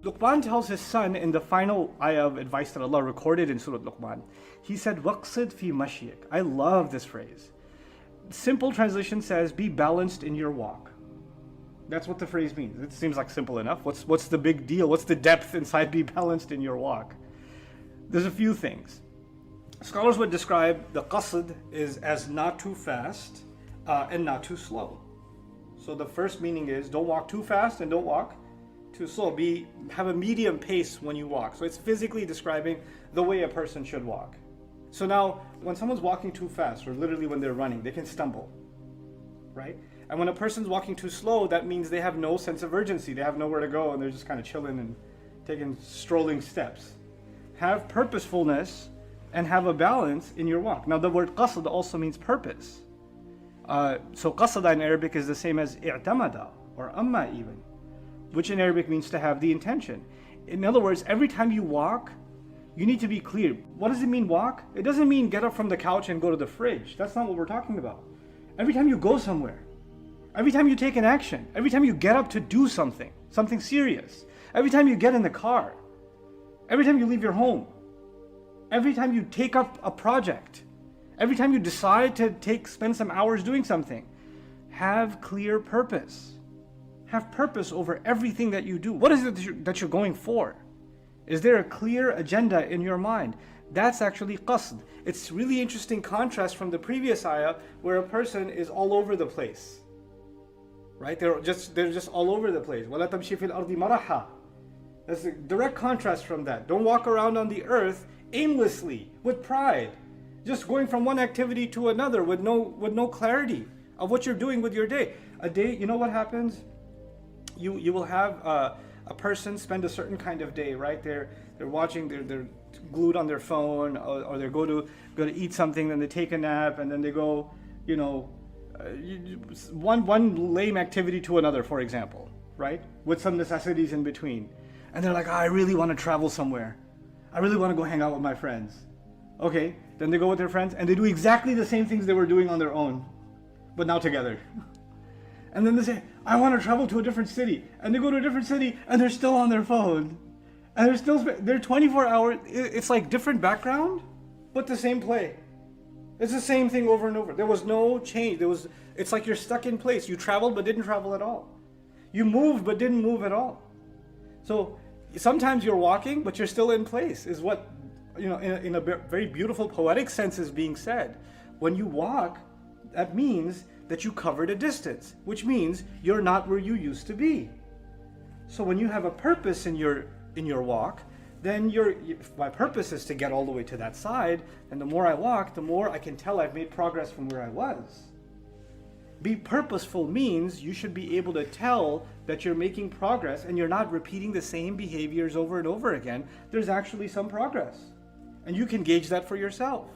Luqman tells his son in the final ayah of advice that Allah recorded in Surah Luqman, he said, "Waqsid fi mashyik." I love this phrase. Simple translation says, be balanced in your walk. That's what the phrase means. It seems like simple enough. What's the big deal? What's the depth inside be balanced in your walk? There's a few things. Scholars would describe the qasd is as not too fast and not too slow. So the first meaning is don't walk too fast and don't walk too slow. Have a medium pace when you walk. So it's physically describing the way a person should walk. So now when someone's walking too fast, or literally when they're running, they can stumble, right? And when a person's walking too slow, that means they have no sense of urgency. They have nowhere to go and they're just kind of chilling and taking strolling steps. Have purposefulness and have a balance in your walk. Now the word qasd also means purpose. So qasada in Arabic is the same as i'tamada or amma even, which in Arabic means to have the intention. In other words, every time you walk, you need to be clear. What does it mean walk? It doesn't mean get up from the couch and go to the fridge. That's not what we're talking about. Every time you go somewhere, every time you take an action, every time you get up to do something serious, every time you get in the car, every time you leave your home, every time you take up a project, every time you decide to spend some hours doing something, have clear purpose. Have purpose over everything that you do. What is it that you're going for? Is there a clear agenda in your mind? That's actually qasd. It's really interesting contrast from the previous ayah where a person is all over the place. Right? They're just all over the place. وَلَا تَمْشِي فِي الْأَرْضِ مَرَحًا. That's a direct contrast from that. Don't walk around on the earth aimlessly, with pride, just going from one activity to another with no clarity of what you're doing with your day. A day, you know what happens? You will have a person spend a certain kind of day, right? They're watching, they're glued on their phone, or they go to eat something, then they take a nap, and then they go, one lame activity to another, for example, right? With some necessities in between. And they're like, I really want to travel somewhere. I really want to go hang out with my friends. Okay, then they go with their friends and they do exactly the same things they were doing on their own, but now together. And then they say, I want to travel to a different city. And they go to a different city and they're still on their phone. And they're 24 hours. It's like different background, but the same play. It's the same thing over and over. There was no change. It's like you're stuck in place. You traveled but didn't travel at all. You moved but didn't move at all. So sometimes you're walking but you're still in place, is what, in a very beautiful poetic sense is being said. When you walk, that means that you covered a distance, which means you're not where you used to be. So when you have a purpose in your walk, then if my purpose is to get all the way to that side, and the more I walk, the more I can tell I've made progress from where I was. Be purposeful means you should be able to tell that you're making progress and you're not repeating the same behaviors over and over again. There's actually some progress. And you can gauge that for yourself.